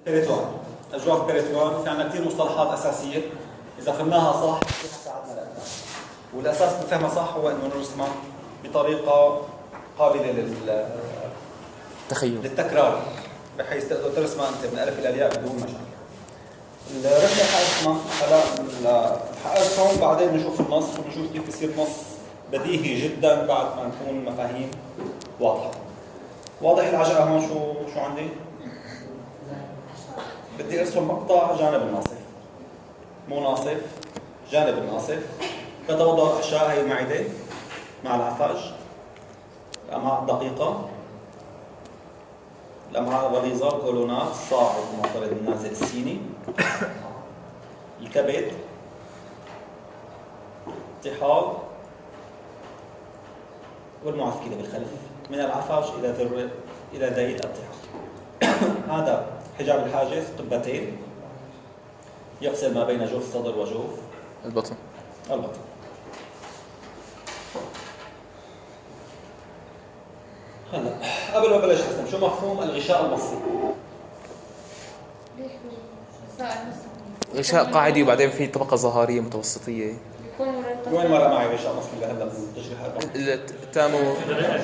بيريتوان. الجوف بيريتوان في عندنا كثير مصطلحات اساسيه اذا فهمناها صح رح تساعدنا لأكثر. والاساس نفهمها صح هو انه نرسمها بطريقه قابله للتكرار بحيث تقدر ترسمها انت من الف الى الياء بدون مشاكل. الرسمه حاسمها هلا حقرصهم بعدين نشوف النص ونشوف كيف بصير نص بديهي جدا بعد ما نكون مفاهيم واضحه. واضح العجله هون شو عندي؟ بدي ارسم مقطع جانب الناصف، مو ناصف، جانب الناصف. كتوضع الاحشاء هي المعده مع العفاج، الامعاء الدقيقه، الامعاء الغليظه، الكولونات، الصاعد المعترض النازل السيني، الكبد، الطحال، والمعسكره بالخلف من العفاج الى ذيل الطحال. هذا حجاب الحاجز، قبتين يفصل ما بين جوف الصدر وجوف البطن. هلا قبل ما بلش ارسم شو مفهوم الغشاء المصري؟ غشاء قاعدي وبعدين في طبقة ظهرية متوسطية. وين مرة معي غشاء مصري لهلا بالتشريح هذا؟ التامور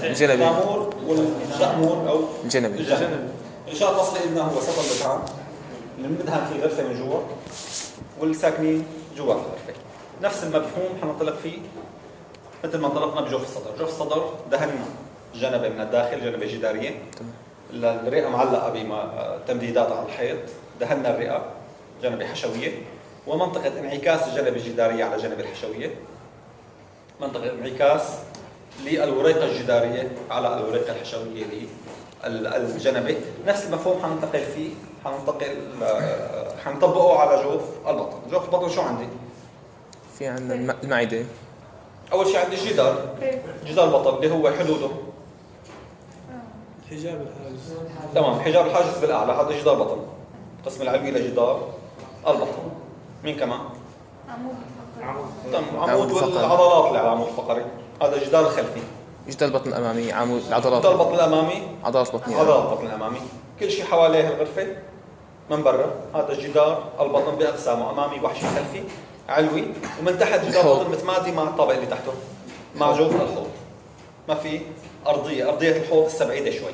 الجنبي. التامور والشأمور او الجنبي. الغشاء المصري قلنا هو سطح الدهان اللي بندهن فيه غرفة من جوا والساكنين جوا الغرفة. نفس المفهوم حننطلق فيه مثل ما انطلقنا بجوف الصدر. جوف الصدر دهنا جنبه من الداخل، جنبه جدارية. الرئة معلقة بتمديدات على الحيط، دهنا الرئة جنبه حشوية، ومنطقة انعكاس الجنبة الجدارية على جنب الحشوية، منطقة انعكاس للوريقة الجدارية على الوريقة الحشوية للجنبة. نفس المفهوم حننتقل فيه، حنطبقه على جوف البطن. جوف البطن شو عندي؟ في عندنا المعدة. أول شيء عندي جدار البطن اللي هو حدوده حجاب الحاجز. تمام، حجاب الحاجز بالأعلى، هذا جدار البطن. القسم العلوي لجدار البطن. مين كمان؟ عمود والعضلات اللي على العمود الفقري. هذا الجدار الخلفي. جدار البطن الأمامي، عمود العضلات. جدار البطن الأمامي، عضلات بطنية. عضلات البطن الأمامي. كل شيء حواليه الغرفة من برا. هذا جدار البطن بأقسامه، أمامي، وحشي، خلفي، علوي. ومن تحت جدار البطن متمادي مع الطابق اللي تحته، مع جوف الحوض. ما في أرضية الحوض السبعيدة شوي.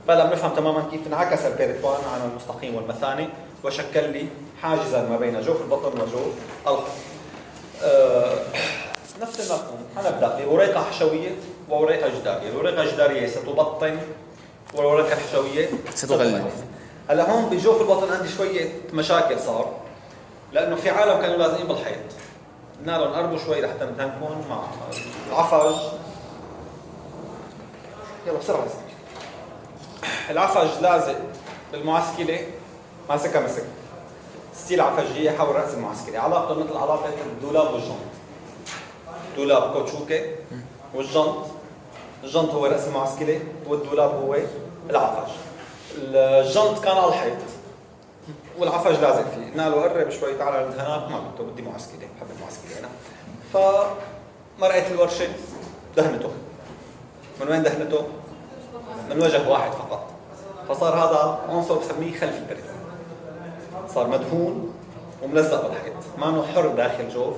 فلا بنفهم تماما كيف انعكس البيريتوان على المستقيم والمثاني وشكل لي حاجزا ما بين جوف البطن وجوف الحوض. نفس المفهوم حنبدأ بوريقة حشوية ووريقة جدارية. الوريقة الجدارية ستبطن والوريقة الحشوية ستغلف. هلا هون بجوف البطن عندي شوية مشاكل صار، لأنه في عالم كانوا لازقين بالحيط. بدنا لهم نقربوا شوي لحتى نكون مع العفج. يلا بسرعة بس. العفج لازق بالمعسكلة، ماسكها مسك ستيل عفجية حول رأس المعسكلة. علاقته مثل علاقة الدولاب والجنط. دولاب كوتشوكة الجنط هو رأس المعسكلة والدولاب هو العفج. الجنط كان على الحيط والعفج لازق فيه. قلنا له قرب شوي تعال لهناك، ما بدي معسكلة، بحب المعسكلة أنا. فمرأة الورشة دهنته. من وين دهنته؟ من وجه واحد فقط. فصار هذا عنصر بسميه خلف البريتوان. صار مدهون وملزق بالحيط، ما انه حر داخل جوف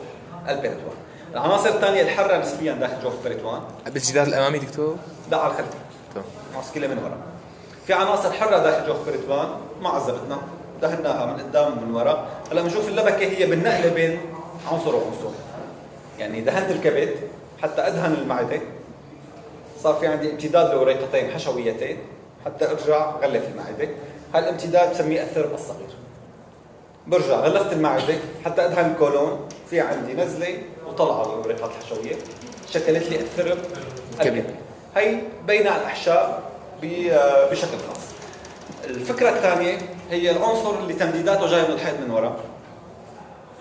البريتوان. العناصر الثانية الحرة نسبيا داخل جوف البريتوان. بالجدار الأمامي دكتور؟ لا، على الخلفي. معسكلة من وراء. في عناصر حرة داخل جوف البريتوان ما عذبتنا، دهناها من قدام ومن وراء. هلا بنشوف اللبكة هي بالنقلة بين عنصر وعنصر. يعني دهنت الكبد حتى أدهن المعدة، صار في عندي امتداد لوريقتين حشويتين حتى ارجع غلف المعده. هالامتداد بسميه الثرب الصغير. برجع غلفت المعده حتى ادهن الكولون، في عندي نزله وطلعه للوريقات الحشويه شكلت لي الثرب الكبدي. هي بين الاحشاء بشكل خاص. الفكره الثانيه هي العنصر اللي تمديداته جايه من الحيط من وراء،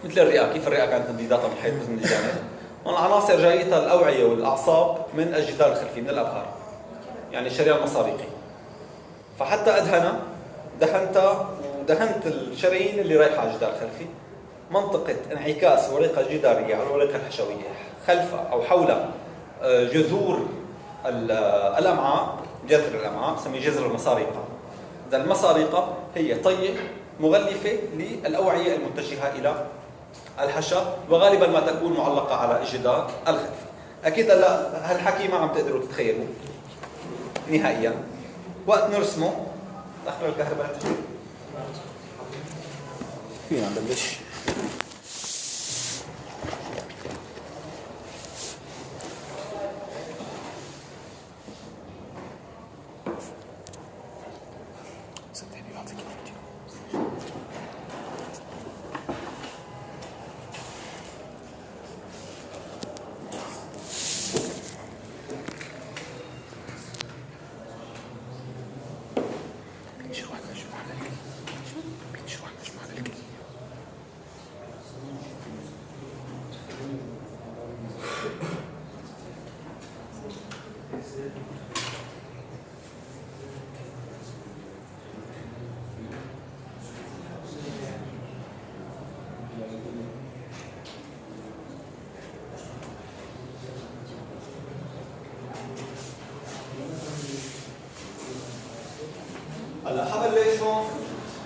مثل الرئه. كيف الرئه كانت تمديداتها من الحيط من الجانب، والعناصر جايتها الاوعيه والاعصاب من الجدار الخلفي، من الابهار، يعني الشريان المصاريقي. فحتى ادهنها دهنتها ودهنت الشرايين اللي رايحه على الجدار الخلفي. منطقه انعكاس وريقه جداريه على الوريقه الحشويه خلف او حول جذور الامعاء، جذر الامعاء بسميه جذر المصاريقه. المصاريقه هي طيه مغلفة للأوعية المتجهة إلى الحشا، وغالبا ما تكون معلقة على الجدار الخلفي. أكيد هلا هالحكي ما عم تقدروا تتخيلوا نهائيا. وقت نرسمه دخلوا الكهرباء تجي فينا نبلش. هلا حبلش هون.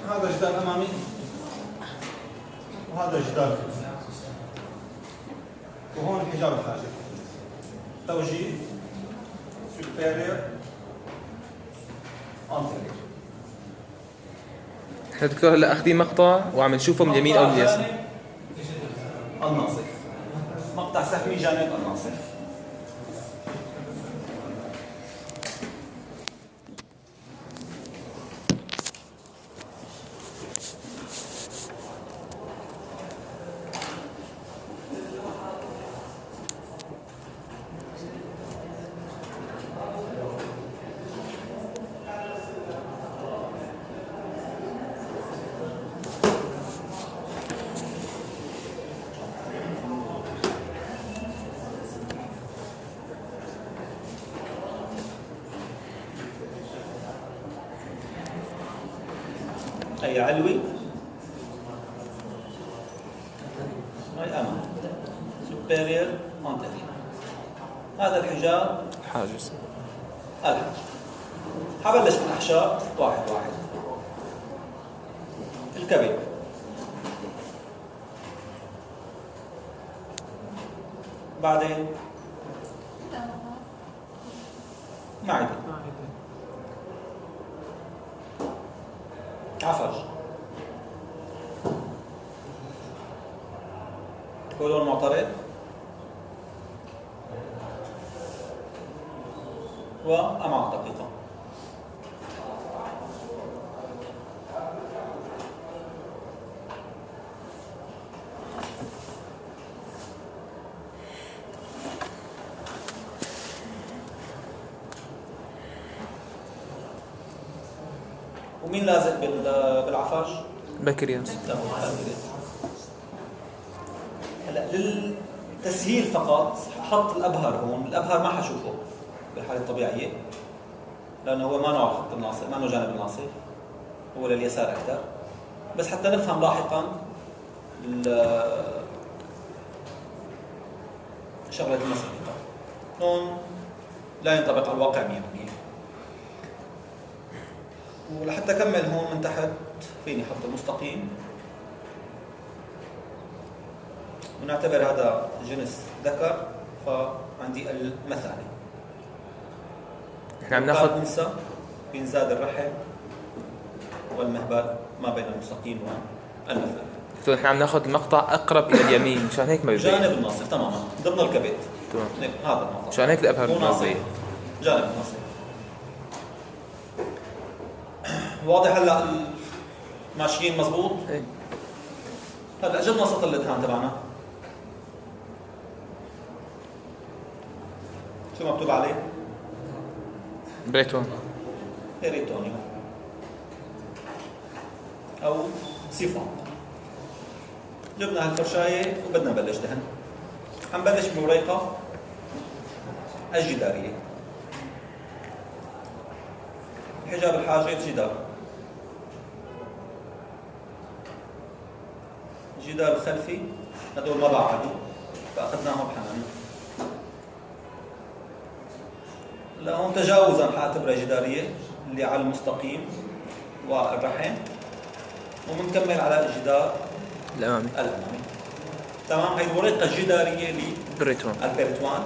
هذا جدار امامي وهذا جدار خلفي، وهون حجاب الحاجب. توجيه superior anterior. احنا دكتور هلا اخذين مقطع وعم نشوفه من اليمين او من اليسار. الناصف، مقطع سهمي جانب الناصف. هي علوي، هاي أمام superior anterior. هذا الحجاب حاجز. الحاجز. حبلش بالأحشاء واحد واحد. الكبد، بعدين معدة، عفج، كولون معترض، وأمعاء دقيقة. ومين لازق بالعفاش؟ بكرياس. هلا للتسهيل فقط حط الابهر هون. الابهر ما حشوفه بالحاله الطبيعيه لانه هو ما نوع خط الناصف، ما نوع جانب الناصف، هو لليسار اكثر. بس حتى نفهم لاحقا شغله المسافه هون لا ينطبق على الواقع 100%. ولحتى اكمل هون من تحت فيني احط المستقيم ونعتبر هذا جنس ذكر، فعندي المثانه. احنا عم ناخذ انثى بينزاد الرحم والمهبل ما بين المستقيم والمثانه. دكتور احنا عم ناخذ المقطع اقرب الى اليمين مشان هيك ما بيبين. جانب الناصف تماما ضمن الكبد. تمام. هذا المقطع مشان هيك الابهر مو ناصف، بيبين. جانب الناصف. واضح هلا ماشيين مزبوط؟ ايه. هلا جبنا سطل الادهان تبعنا. شو مكتوب عليه؟ بريتون. بيريتونيوم او سيفون. جبنا هالفرشايه وبدنا نبلش دهن. حنبلش بالوريقه الجداريه. حجاب الحاجز جدار، الجدار الخلفي هذول ما بعدوا فاخذناهم بحنان. لا هون تجاوزا حاعتبرها جداريه اللي على المستقيم والرحم، ومنكمل على الجدار الأمامي. الأمامي. تمام. هي الوريقة الجدارية بريتوان. للبريتوان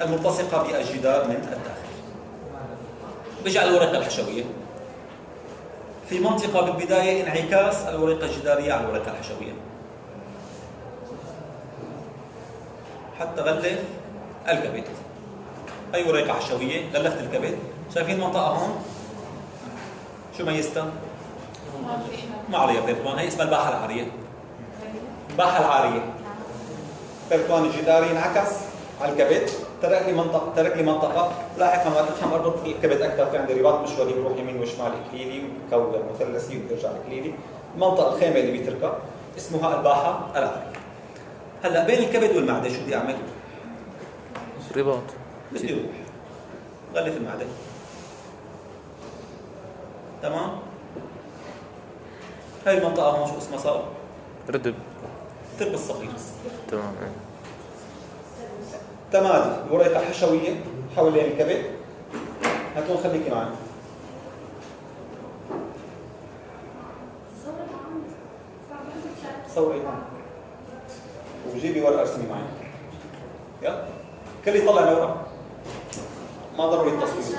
الملتصقة بالجدار من الداخل. بيجي على الوريقة الحشوية. في منطقة بالبداية انعكاس الوريقة الجدارية على الوريقة الحشوية حتى غلف الكبد. أي وريقة حشوية غلفت الكبد. شايفين المنطقة هون؟ شو ميزتها؟ ما عليها بريتوان. هي اسمها الباحة العارية. الباحة العارية. بريتوان الجداري انعكس على الكبد، ترك لي منطقة. لاحقا ما تفهم اربط الكبد اكثر، في عندي رباط مشوري بيروح يمين وشمال اكليلي وكول مثلثي وبيرجع اكليلي. المنطقة الخيمة اللي بيتركها اسمها الباحة العارية. هلا بين الكبد والمعدة شو بدي اعمل؟ رباط. بدي اروح غلف المعدة. تمام. هاي المنطقة هون شو اسمها صار؟ ردب. الثرب الصغير. تمام. تمادي الوريقة الحشوية حوالين الكبد. هاتون خليكي معي. صوري هون وجيبي ورقة ارسمي معي. يلا كل يطلع لورا، ما ضروري التصوير.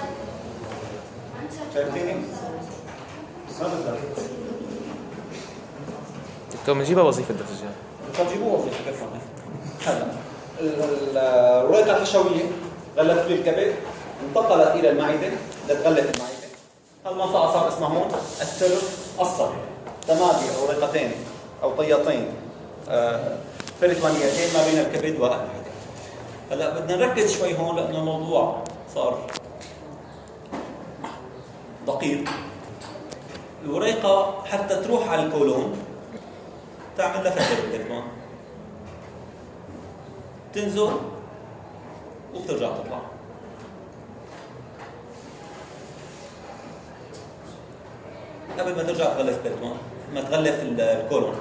شايفتيني؟ ما بدها. دكتور بنجيبها وظيفة الدرجة. تجيبوا وظيفة كيف هلا الوريقة الحشوية غلفت لي الكبد، انتقلت إلى المعدة لتغلف المعدة. هالمنطقة صار اسمها هون الثرب الصغير. تمادي وريقتين أو طيتين بريتوانيتين ما بين الكبد والمعدة. هلا بدنا نركز شوي هون لأنه الموضوع صار دقيق. الوريقة حتى تروح على الكولون تعمل لها فترة بالبريتوان، تنزل وبترجع تطلع. قبل ما ترجع تغلف بريتوان، ما تغلف الكولون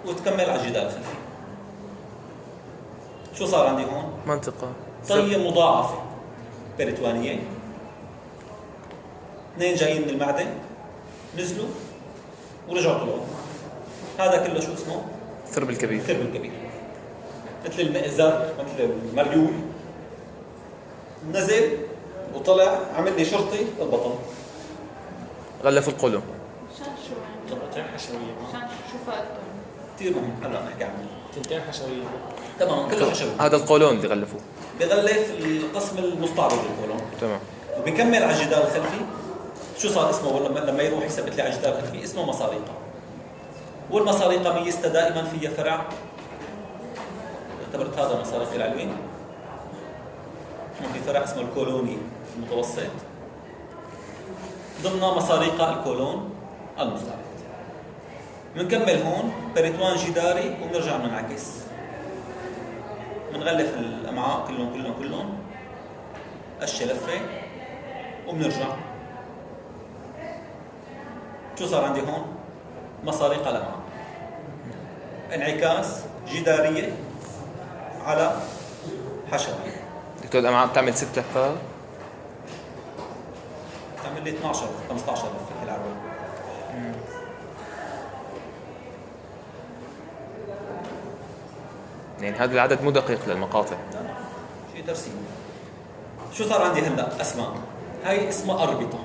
وتكمل على الجدار الخلفي. شو صار عندي هون؟ منطقة. طية مضاعفة بريتوانية. اثنين جايين من المعدة نزلوا ورجعوا طلعوا. هذا كله شو اسمه؟ الثرب الكبير. الثرب الكبير. مثل المئزر، مثل المريول. نزل وطلع عمل لي شرطي البطن. غلف القولون. شان شو يعني؟ تنتين حشوية. شان شو فائدته؟ كثير مهم هلا نحكي عنه. تنتين حشوية. تمام كله حشوي. هذا القولون اللي غلفوه. بغلف القسم المستعرض للقولون تمام. وبيكمل على الجدار الخلفي. شو صار اسمه لما يروح يثبت لي على الجدار الخلفي؟ اسمه مصاريقة. والمصاريقة ميزتها دائما فيها فرع. اعتبرت هذا مصاريق العلوين. في فرع اسمه الكولوني المتوسط ضمن مصاريق الكولون المستعرض. بنكمل هون بريتوان جداري وبنرجع بننعكس. بنغلف الامعاء كلهم الشلفه وبنرجع. شو صار عندي هون؟ مصاريق الامعاء. انعكاس جداريه على حشويه. دكتور الأمعاء بتعمل 6 لفات. تعمل لي 12 15 لفه في العروق. يعني هذا العدد مو دقيق للمقاطع. شيء ترسيم. شو صار عندي هلا؟ اسماء. هاي اسمها اربطه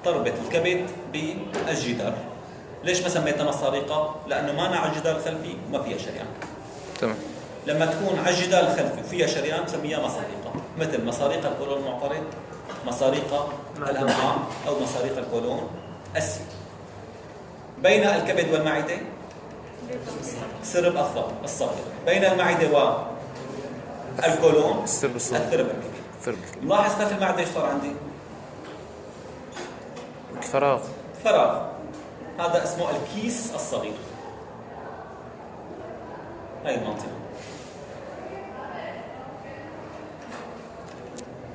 تربط الكبد بالجدار. ليش ما سميتها مصاريقه؟ لانه مانع على الجدار الخلفي وما فيها شريان. تمام. لما تكون على الجدار الخلفي وفيها شريان بسميها مصاريقه، مثل مصاريق الكولون المعترض، مصاريق الامعاء او مصاريق الكولون السي. بين الكبد والمعده سرب الصغير. بين المعده والكولون الثرب الصغير. الثرب الكبير. الثرب الكبير. ملاحظ كيف المعده ايش صار عندي؟ الفراغ. فراغ. هذا اسمه الكيس الصغير. هاي المنطقة.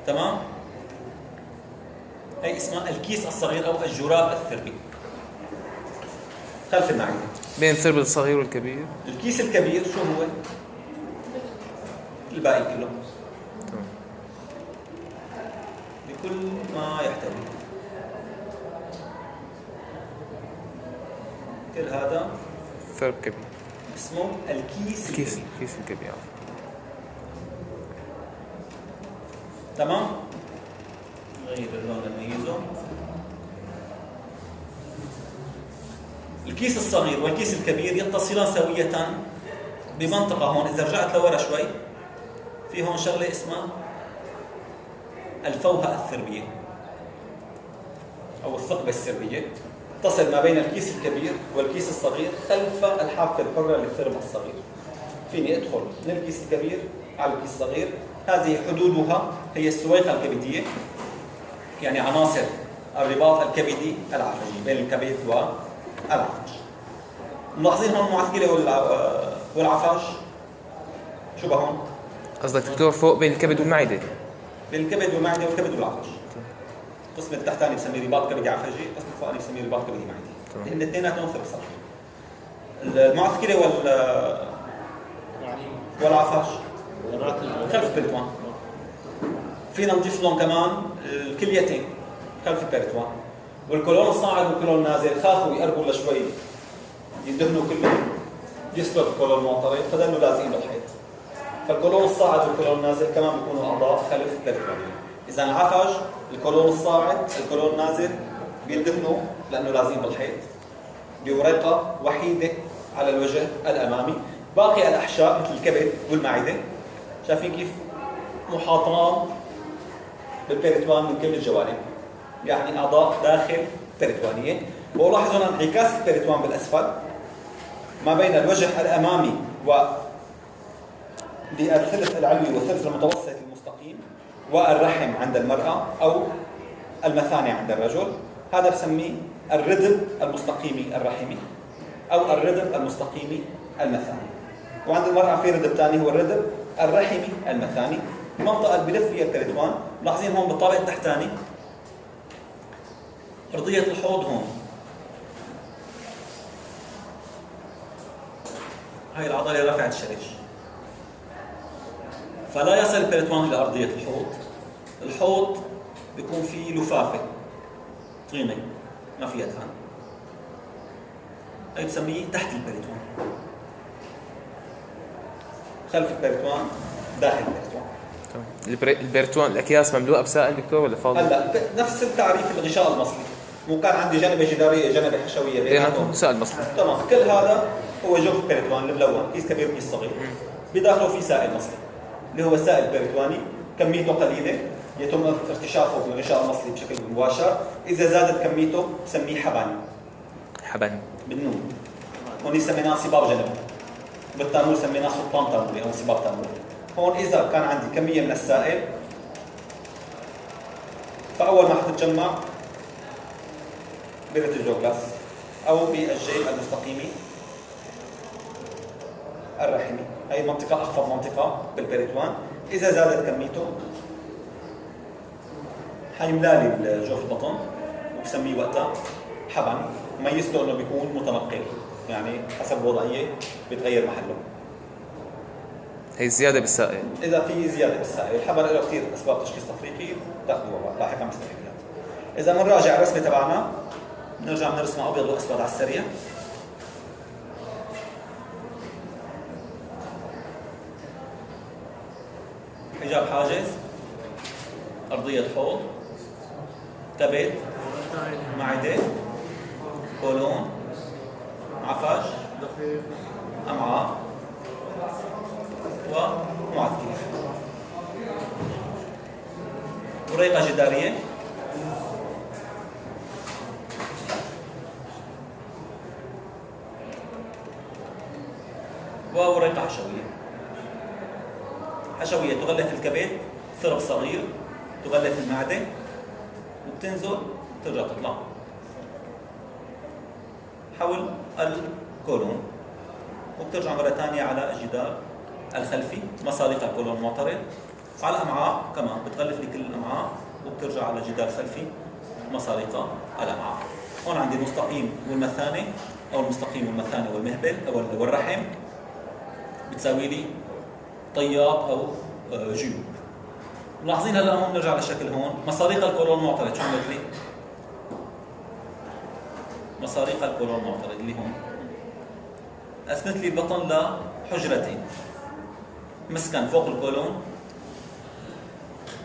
تمام؟ هاي اسمها الكيس الصغير أو الجراب الثربي. خلف المعدة. بين الثرب الصغير والكبير. الكيس الكبير شو هو؟ الباقي كله. تمام. بكل ما يحتوي. كل هذا ثرب كبير. اسمه الكيس الكبير. كيس الكبير. تمام. غير اللون نميزه. الكيس الصغير والكيس الكبير يتصلان سوية بمنطقة هون. إذا رجعت لورا شوي في هون شغلة اسمها الفوهة الثربية أو الثقبة السربية، تصل ما بين الكيس الكبير والكيس الصغير خلف الحافة الحرة للثرب الصغير. فيني أدخل من الكيس الكبير على الكيس الصغير. هذه حدودها هي السويقة الكبدية، يعني عناصر الرباط الكبدي العفجي بين الكبد والعفج. ملاحظين هون المعسكرة والعفاش شو بهون؟ قصدك دكتور فوق بين الكبد والمعدة؟ بين الكبد والمعدة والكبد والعفج. القسم التحتاني بسميه رباط كبدي عفجي، القسم الفوقاني بسميه رباط كبدي معدي. لأن الاثنيناتهم ثرب صغير. المعسكرة والعفاش خلف البريتوان. فينا نضيف لهم كمان الكليتين خلف البريتوان. والكولون الصاعد والكولون النازل خافوا يقربوا لشوي يدهنوا كلهم يسلك الكولون المعترض فضلوا لازقين بالحيط. فالكولون الصاعد والكولون النازل كمان بيكونوا اعضاء خلف البريتوان. اذا العفج الكولون الصاعد الكولون النازل بيندهنوا لانه لازقين بالحيط بورقه وحيده على الوجه الامامي. باقي الاحشاء مثل الكبد والمعده شايفين كيف محاطان بالبريتوان من كل الجوانب، يعني اعضاء داخل بريتوانيه. ولاحظوا هنا انعكاس البريتوان بالاسفل ما بين الوجه الامامي للثلث العلوي والثلث المتوسط المستقيم والرحم عند المراه او المثانه عند الرجل. هذا بسميه الردب المستقيمي الرحمي او الردب المستقيمي المثاني. وعند المراه في ردب ثاني هو الردب الرحمي المثاني. منطقه اللي بلف فيها البريتوان. ملاحظين هون بالطابق التحتاني ارضيه الحوض هون. هاي العضله رفعت الشرج فلا يصل البريتوان الى ارضيه الحوض. الحوض بيكون فيه لفافه طينه ما فيها دهان. هاي بسميه تحت البريتوان. خلف البريتوان داخل البريتوان. البريتوان الاكياس مملوءه بسائل دكتور ولا فاضي؟ هلا نفس التعريف الغشاء المصلي. مو كان عندي جانب جداريه جانب حشويه بيناتهم سائل مصلي. تمام. كل هذا هو جوف البريتوان الملون، كيس كبير وكيس صغير. بداخله في سائل مصلي اللي هو السائل البريتواني، كميته قليله يتم ارتشافه بالغشاء المصلي بشكل مباشر. اذا زادت كميته بسميه حبن. حبن بالنون. هون سميناه صباب جنب. بالتانور سميناه سلطان تانوري او صباب تانوري. هون اذا كان عندي كميه من السائل فاول ما حتتجمع برة الجوكاس او بالجيب المستقيمي الرحمي. هي المنطقه اخفض منطقه بالبريتوان. اذا زادت كميته حيملالي الجوف البطن وبسميه وقتها حبن. ميزته انه بيكون متنقل، يعني حسب الوضعيه بيتغير محله. هي زياده بالسائل. اذا في زياده بالسائل الحبن له كثير اسباب تشخيص تفريقي تاخذوها لاحقا مستحيلات. اذا بنراجع الرسمه تبعنا نرجع بنرسمها ابيض واسود على السريع. حجاب حاجز، ارضيه حوض، كبد، معده، كولون، عفاش، امعاء ومعسكري. وريقه جداريه، ووريقه حشويه. حشويه تغلف الكبد، ثرب صغير تغلف المعده وبتنزل ترجع تطلع حول الكولون وبترجع مرة ثانية على الجدار الخلفي مصاريق الكولون المعترض. على الأمعاء كمان بتغلف لي كل الأمعاء وبترجع على الجدار الخلفي مصاريق الأمعاء. هون عندي المستقيم والمثانة أو المستقيم والمثانة والمهبل أو والرحم بتساوي لي طياب أو جيوب. ملاحظين هلا هون نرجع للشكل هون مصاريق الكولون المعترض شو عملت لي؟ مساريق الكولون المعترض اللي هم أثنت لي البطن لحجرتين، مسكن فوق الكولون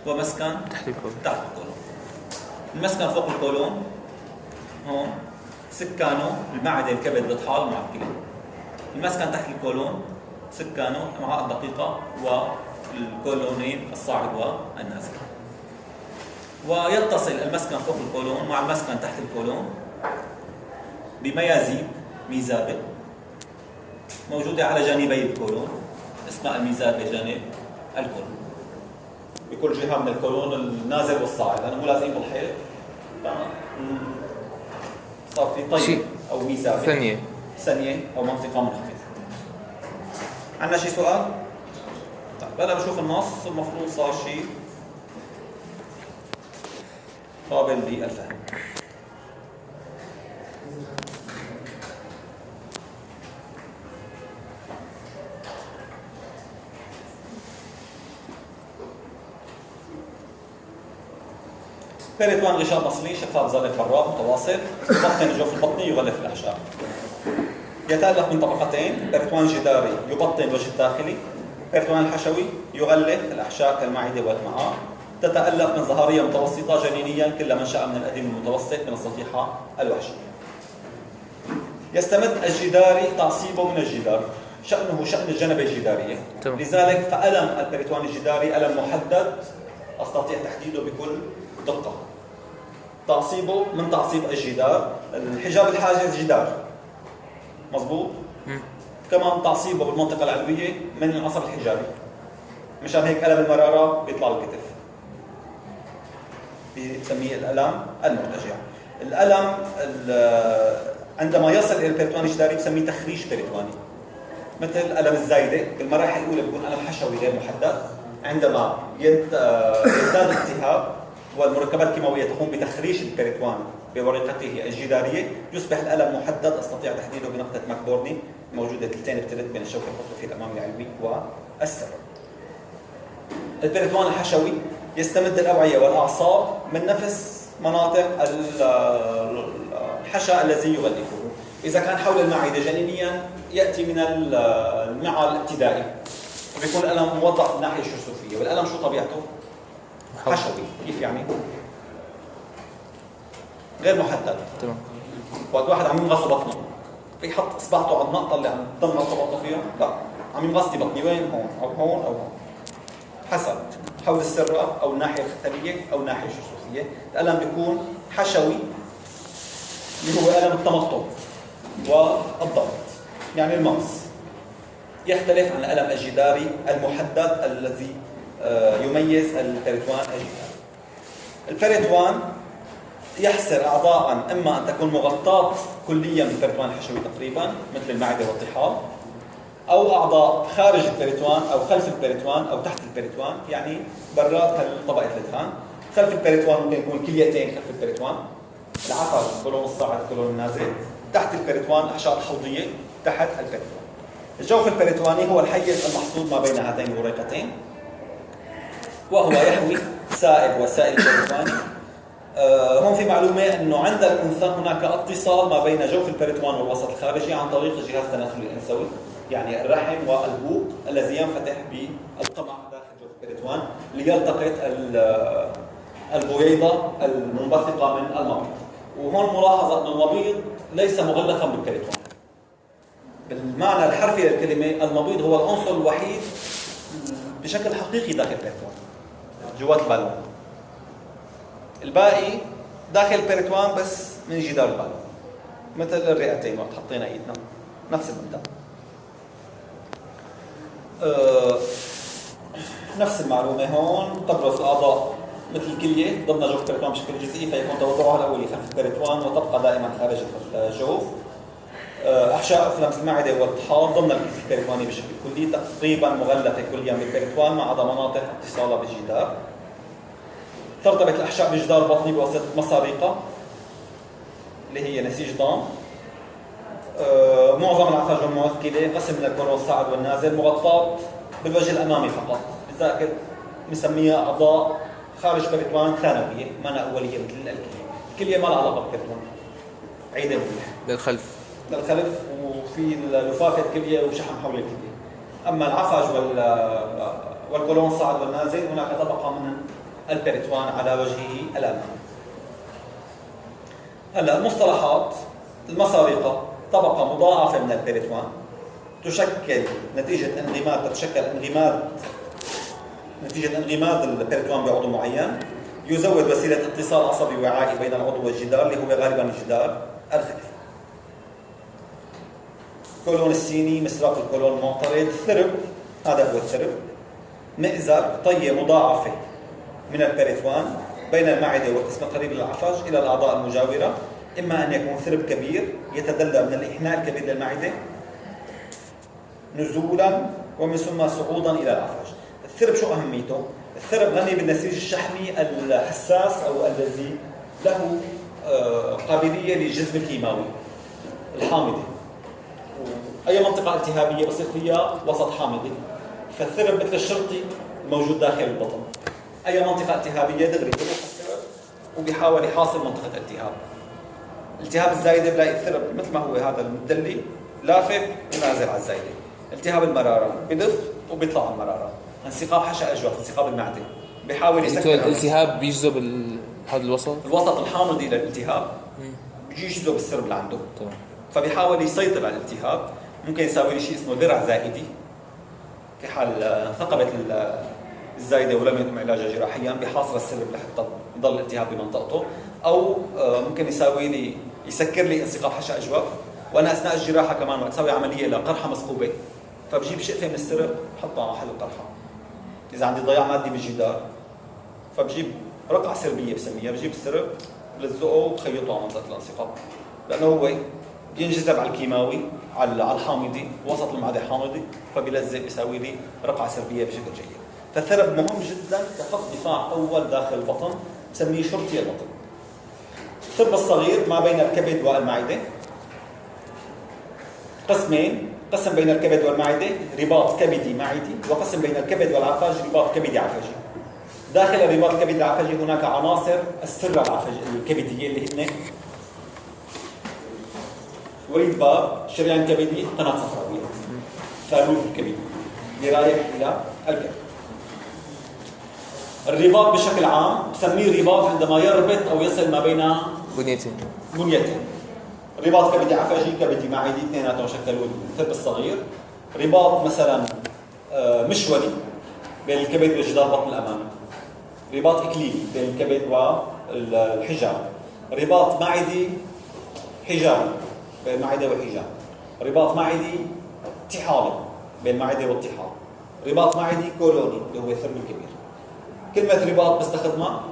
ومسكن تحت الكولون. تحت الكولون. المسكن فوق الكولون هون سكانه المعدة، الكبد، الطحال مع الكلى. المسكن تحت الكولون سكانه الأمعاء الدقيقة والكولونين الصاعد والنازل. ويتصل المسكن فوق الكولون مع المسكن تحت الكولون بميازيب، ميزابة موجودة على جانبي الكولون، اسمها الميزابة جانب الكولون. بكل جهة من الكولون النازل والصاعد، لأنه مو لازم بالحيط. صار في طيب أو ميزابة ثانية أو منطقة منخفضة. عندنا شي سؤال؟ طيب هلا بشوف النص، المفروض صار شيء قابل للفهم. بيريتوان غشاء مصلي شفاف زلق براق متواصل، يبطن الجوف البطني يغلف الأحشاء. يتألف من طبقتين، بيريتوان جداري يبطن الوجه الداخلي، بيريتوان الحشوي يغلف الأحشاء كالمعدة والأمعاء. تتألف من ظهرية متوسطة جنينيا كل منشأ من الأديم المتوسط من الصفيحة الوحشية. يستمد الجداري تعصيبه من الجدار، شأنه شأن الجنبة الجدارية. لذلك فألم البيريتوان الجداري ألم محدد أستطيع تحديده بكل دقة. تعصيبه من تعصيب الجدار، الحجاب الحاجز جدار مظبوط. كمان تعصيبه بالمنطقة العلوية من العصب الحجابي، مشان هيك ألم المرارة بيطلع الكتف، بنسميه الألم المرتجع. الألم عندما يصل إلى البيريتوان الجداري بسميه تخريش بيريتواني، مثل ألم الزايدة. بالمراحل الأولى بيكون ألم حشوي غير محدد، عندما يزداد الالتهاب والمركبات الكيماوية تقوم بتخريش البيريتوان بورقته الجدارية يصبح الألم محدد أستطيع تحديده بنقطة ماكبورني موجودة تلتين بتلت بين الشوكة القطرفي الأمامي العلوي والسر. البيريتوان الحشوي يستمد الأوعية والأعصاب من نفس مناطق الحشا الذي يغلفه. إذا كان حول المعدة جنينيا يأتي من المعى الابتدائي، وبيكون الألم موضح من الناحية الشرسوفية. والألم شو طبيعته؟ حشوي. كيف يعني؟ غير محدد. تمام. وقت واحد عم ينغص بطنه في يحط اصبعته على النقطه اللي عم تنغص بطنه فيها؟ لا، عم ينغص بطني وين؟ هون او هون او هون، حسب حول السره او الناحيه الختليه او الناحيه الشرسوفيه. الالم بيكون حشوي اللي هو الم التمطط والضغط، يعني المغص. يختلف عن الالم الجداري المحدد الذي يميز البيريتوان الجداري. البيريتوان يحسر أعضاء إما أن تكون مغطاة كليا بالبيريتوان الحشوي تقريبا مثل المعدة والطحال، أو أعضاء خارج البيريتوان أو خلف البيريتوان أو تحت البيريتوان، يعني برات طبقة الإدهان. خلف البيريتوان ممكن يكون كليتين خلف البيريتوان، العصب الكولون الصاعد الكولون النازل. تحت البيريتوان الأحشاء الحوضية تحت البيريتوان. الجوف البيريتواني هو الحيز المحصود ما بين هاتين الوريقتين، وهو يحوي سائل وسائل بيريتواني. هون في معلومة أنه عند الأنثى هناك اتصال ما بين جوف البيريتوان والوسط الخارجي عن طريق الجهاز التناسلي الأنثوي، يعني الرحم والبوق الذي ينفتح بالقمع داخل جوف البيريتوان ليلتقط البويضة المنبثقة من المبيض. وهون ملاحظة أن المبيض ليس مغلفا بالبيريتوان بالمعنى الحرفي للكلمة. المبيض هو العنصر الوحيد بشكل حقيقي داخل البيريتوان جوات البالون، الباقي داخل البيريتوان بس من جدار البالون، مثل الرئتين وقت حطينا ايدنا نفس المبدأ. نفس المعلومة هون. تبرز الأعضاء مثل الكلية ضمن جوف البيريتوان بشكل جزئي، فيكون توضعها الأولي خلف البيريتوان وتبقى دائما خارج الجوف. أحشاء أخرى مثل المعدة والطحال ضمن الكيس البيريتواني بشكل كلي تقريبا مغلفة كليا بالبيريتوان ما عدا مناطق اتصالها بالجدار. ترتبط الأحشاء بجدار بطني بواسطة مساريقة اللي هي نسيج ضام. معظم الأعصاب والموثقلة قسم من الكولون الصاعد والنازل مغطاة بالوجه الأمامي فقط، لذلك بنسميها أعضاء خارج بيريتوان ثانوية، ما أولية مثل الكلية. الكلية ما لها علاقة بالبيريتوان، عيدة منيح للخلف. للخلف، وفي لفافة كلية وشحم حول الكلية. أما العفج والقولون الصاعد والنازل هناك طبقة من البريتوان على وجهه الأمامي. هلا المصطلحات: المسارقة طبقة مضاعفة من البريتوان تشكل نتيجة انغماد البريتوان بعضو معين، يزود وسيلة اتصال عصبي وعائي بين العضو والجدار اللي هو غالبا الجدار الخلفي. الكولون السيني، مسراق الكولون المعترض، ثرب، هذا هو الثرب، مئزر، طية مضاعفة من البريتوان بين المعدة والقسم القريب للعفج إلى الأعضاء المجاورة، إما أن يكون ثرب كبير يتدلى من الإحناء الكبير للمعدة نزولا ومن ثم صعودا إلى العفج. الثرب شو أهميته؟ الثرب غني بالنسيج الشحمي الحساس أو الذي له قابلية للجذب الكيماوي الحامضي. أي منطقة التهابية بصير فيها وسط حامضي، فالثرب مثل الشرطي الموجود داخل البطن. أي منطقة التهابية دغري بروح الثرب وبيحاول يحاصر منطقة الالتهاب. الالتهاب الزايدة بلاقي الثرب مثل ما هو هذا المدلي لافف ونازل على الزايدة. التهاب المرارة بلف وبيطلع على المرارة. انسقاط حشا أجواف، انسقاط المعدة، بيحاول يسكر. الالتهاب بيجذب هذا الوسط الحامضي للالتهاب بيجي يجذب الثرب لعنده. تمام. فبيحاول يسيطر على الالتهاب. ممكن يساوي لي شيء اسمه درع زائدي في حال انثقبت الزايده ولم يتم علاجها جراحيا، بحاصر الثرب لحتى يضل الالتهاب بمنطقته، او ممكن يساوي لي يسكر لي انسقاط حشا اجواف، وانا اثناء الجراحه كمان وقت اسوي عمليه لقرحه مثقوبه فبجيب شقفه من الثرب بحطها على محل القرحه. اذا عندي ضياع مادي بالجدار فبجيب رقعه سربيه بسميها، بجيب الثرب بلزقه وبخيطه على منطقه الانسقاط، لانه هو بينجذب على الكيماوي على الحامضي، وسط المعدة حامضي، فبيلزق بيساوي لي رقعة سربية بشكل جيد. فالثرب مهم جدا كخط دفاع أول داخل البطن، بسميه شرطي البطن. الثرب الصغير ما بين الكبد والمعدة قسمين: قسم بين الكبد والمعدة رباط كبدي معدي، وقسم بين الكبد والعفج رباط كبدي عفجي. داخل الرباط الكبدي العفجي هناك عناصر السرة الكبدية اللي هن وريد باب، شريان كبدي، قناة صفراوية، ثالوث الكبد اللي رايح إلى الكبد. الرباط بشكل عام بسميه رباط عندما يربط أو يصل ما بين بنيتين. رباط كبدي عفجي، كبدي معدي، اثنيناتهم شكلوا الثرب الصغير. رباط مثلا مشولي بين الكبد وجدار البطن الأمامي. رباط إكليلي بين الكبد والحجاب. رباط معدي حجابي بين المعدة والحجاب. رباط معدي طحالي بين المعدة والطحال. رباط معدي كولوني اللي هو الثرب الكبير. كلمة رباط بستخدمها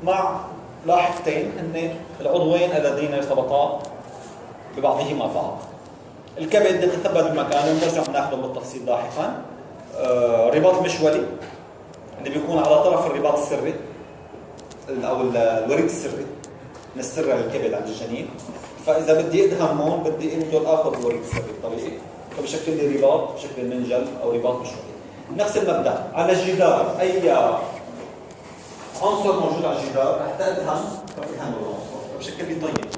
مع لاحقتين هن العضوين اللذين يرتبطان ببعضهما البعض. الكبد يتثبت بمكانه ونرجع ناخذه بالتفصيل لاحقا. رباط مشولي اللي بيكون على طرف الرباط السري او الوريد السري من السره للكبد عند الجنين، فاذا بدي ادهم هون بدي انزل اخذ الوريد السري بطريقه فبشكل لي رباط بشكل منجل او رباط مشولي. نفس المبدا على الجدار، اي عنصر موجود على الجدار رح تدهم فبدهم العنصر فبشكل لي طيه.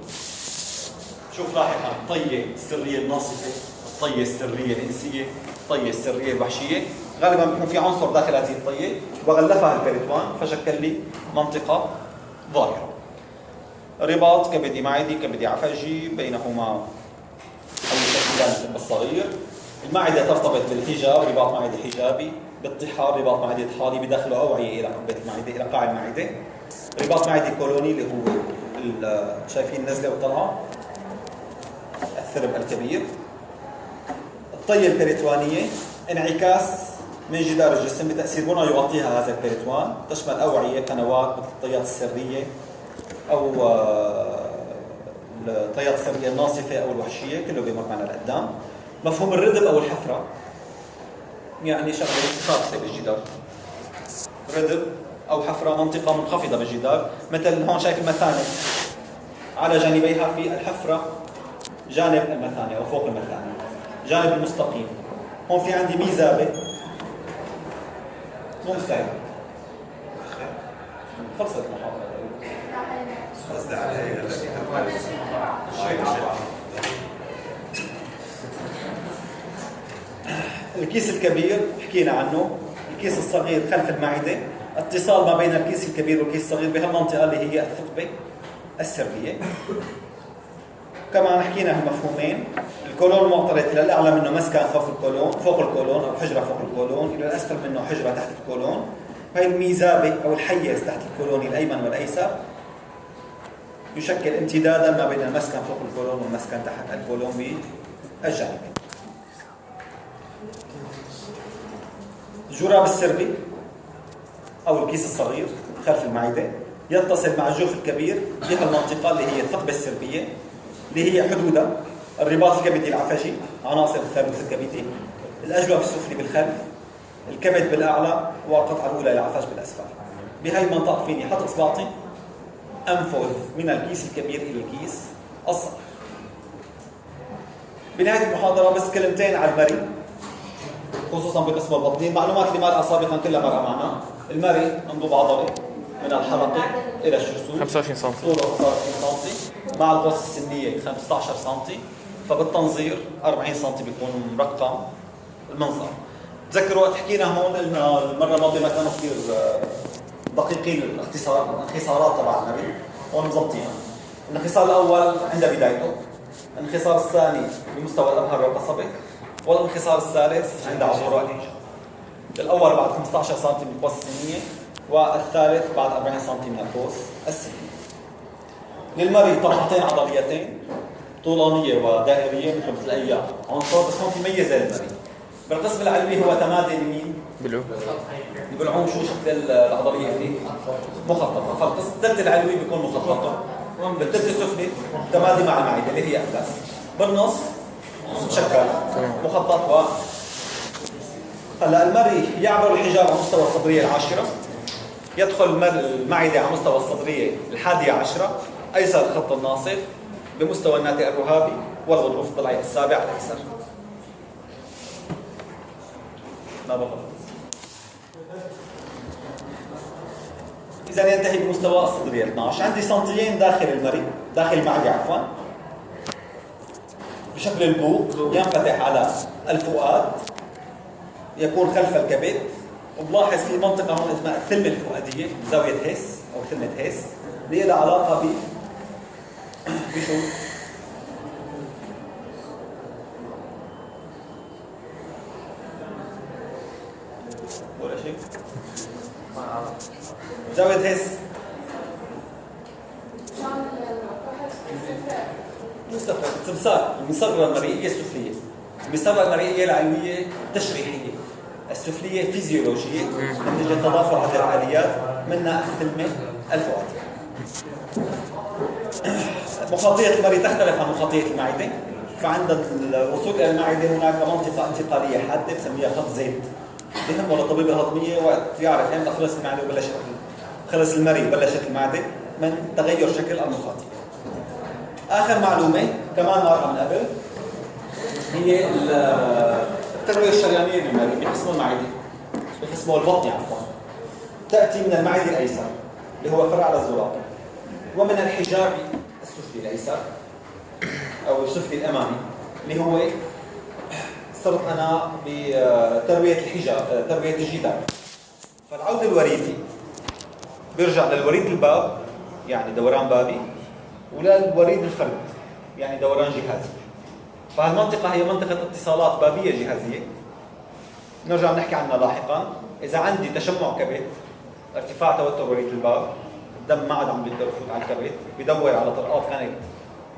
شوف لاحقا الطيه السريه الناصفه، الطيه السريه الانسيه، الطيه السريه الوحشيه، غالبا بيكون في عنصر داخل هذه الطيه وغلفها البريتوان فشكل لي منطقه ظاهره. رباط كبدي معدي كبدي عفجي بينهما او يشكلان الثرب الصغير. المعده ترتبط بالحجاب، رباط معدي حجابي، بالطحال رباط معدي طحالي بداخله اوعيه الى قبه المعده الى قاع المعده. رباط معدي كولوني اللي هو شايفين النزله والطلعه، الثرب الكبير. الطيه البريتوانيه انعكاس من جدار الجسم بتاثير بنى يغطيها هذا البريتوان، تشمل اوعيه قنوات مثل الطيات السريه او الطيات السريه الناصفه او الوحشيه كله بيمر معنا لقدام. مفهوم الردم او الحفره يعني شغله خاصه بالجدار. ردم او حفره منطقه منخفضه بالجدار، مثل هون شايف المثانه على جانبيها في الحفره، جانب المثانه او فوق المثانه جانب المستقيم. هون في عندي ميزابه مو مستعد خلصت المحاضره قصدي على هي التي الكيس الكبير حكينا عنه، الكيس الصغير خلف المعدة، اتصال ما بين الكيس الكبير والكيس الصغير بهالمنطقة اللي هي الثقبة السرية. كمان حكينا هالمفهومين، الكولون معترض إلى الأعلى منه مسكن فوق الكولون أو حجرة فوق الكولون، إلى الأسفل منه حجرة تحت الكولون. هاي الميزابة أو الحيز تحت الكولون الأيمن والأيسر يشكل امتدادا ما بين المسكن فوق الكولون والمسكن تحت الكولون بالجانبين. الجراب السربي أو الكيس الصغير خلف المعدة يتصل مع الجوف الكبير بهالمنطقة اللي هي الثقبة السربية، اللي هي حدودها الرباط الكبدي العفجي، عناصر الثالث الكبدي، الأجوف السفلي بالخلف، الكبد بالأعلى، والقطعة الأولى للعفج بالأسفل. بهاي المنطقة فيني حط إصبعتي أنفذ من الكيس الكبير إلى الكيس الصغير. بنهاية المحاضرة بس كلمتين على المري، خصوصا بقسم البطنين. المعلومات اللي مرقها سابقا كلها مرقها معنا. المري انضب عضلي من الحلقة إلى الشرسوم 25 سم، طوله 25 سم، مع القوس السنية 15 سم، فبالتنظير 40 سم بيكون مرقم المنظر. تذكروا وقت حكينا هون قلنا المرة الماضية ما كانوا كثير دقيقين الانخسارات تبع المري، هون مضبطين. الانخسار الأول عند بدايته، الانخسار الثاني بمستوى الأبهر والقصبة، والانخسار الثالث عند عبور الإنجاب. الأول بعد 15 سم من القوس السنية، والثالث بعد 40 سم من القوس السنية. للمري طبقتين عضليتين طولانية ودائرية مثل أي عنصر، بس هون في ميزة للمري. بالقسم العلوي هو تمادي لمين؟ بالعوم. شو شكل العضلية فيه؟ مخططة. فالقسم الثلث العلوي بيكون مخططة، بالثلث السفلي تمادي مع المعدة اللي هي أحداث. بالنص مشكل مخطط. و هلا المري يعبر الحجاب على مستوى الصدرية العاشرة، يدخل المعدة على مستوى الصدرية الحادية عشرة أيسر الخط الناصف بمستوى الناتئ الرهابي والغضروف الضلعي السابع الأيسر. ما بقى. إذا ينتهي بمستوى الصدرية 12. عندي سنتيين داخل المري، داخل المعدة عفوا، بشكل البوق ينفتح على الفؤاد، يكون خلف الكبد. وبلاحظ في منطقة هون اسمها الثلمة الفؤادية، زاوية هيس أو ثلمة هيس، اللي لها علاقة بشو؟ ولا شيء؟ زاوية هيس مستفرد السمسار، المسرة المرئية السفلية، المسرة المرئية العلوية تشريحية، السفلية فيزيولوجية نتيجة تضافر عدد العمليات، منها الثلمة الفؤادية. مخاطية المري تختلف عن مخاطية المعدة، فعند الوصول إلى المعدة هناك منطقة انتقالية حادة بسميها خط زيت، بهم للطبيب الهضمية وقت يعرف امتى خلص المعدة وبلشت خلص المري وبلشت المعدة من تغير شكل المخاطية. آخر معلومة كمان مرة من قبل هي التروية الشريانية للمري بقسم المعدة، بقسمه البطني عفوا، تأتي من المعدة الأيسر اللي هو فرع الزلاق، ومن الحجاب السفلي الأيسر أو السفلي الأمامي اللي هو صرت أنا بتروية الحجاب، تروية الجدار. فالعود الوريدي بيرجع للوريد الباب يعني دوران بابي، وللوريد الفرد يعني دوران جهازي. فهالمنطقة هي منطقة اتصالات بابية جهازية، نرجع نحكي عنها لاحقا. إذا عندي تشمع كبد، ارتفاع توتر وريد الباب، الدم ما عاد عم بيقدر يفوت على الكبد، بدور على طرقات كانت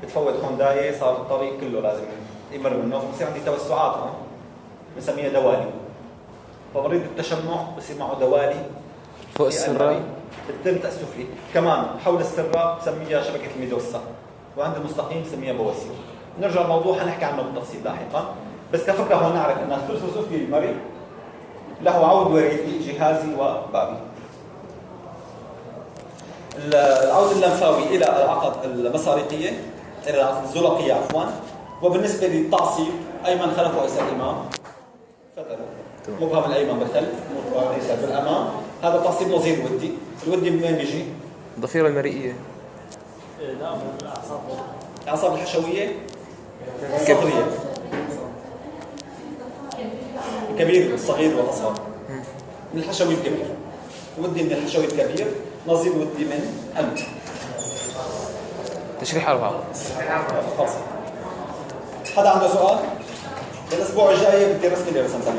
بتفوت هون داية، صار الطريق كله لازم يمر منه، بصير عندي توسعات هون بنسميها دوالي. فمريض التشمع بصير معه دوالي فوق السرة بالثلث السفلي، كمان حول السرة بسميها شبكة الميدوسا، وعند المستقيم بسميها بواسير. نرجع الموضوع حنحكي عنه بالتفصيل لاحقا، بس كفكرة هون نعرف أن الثلث السفلي للمري له عود وريدي جهازي وبابي. العود اللمفاوي إلى العقد المسارقية، إلى العقد الزلقية عفوا. وبالنسبة للتعصيب أيمن خلف وأيسر الإمام، فتروا مبهم الأيمن بالخلف مبهم الأيسر بالأمام. هذا تعصيب نظير الودي. الودي من وين بيجي؟ الضفيرة المرئية لا من الاعصاب. الاعصاب الحشويه الصدريه، الكبير والصغير والاصغر. من الحشوي الكبير، ودي من الحشوي الكبير، نظير ودي من قلب. تشريح 4. خلص. حدا عنده سؤال؟ الاسبوع الجاي بدي رسم اللي رسمتها.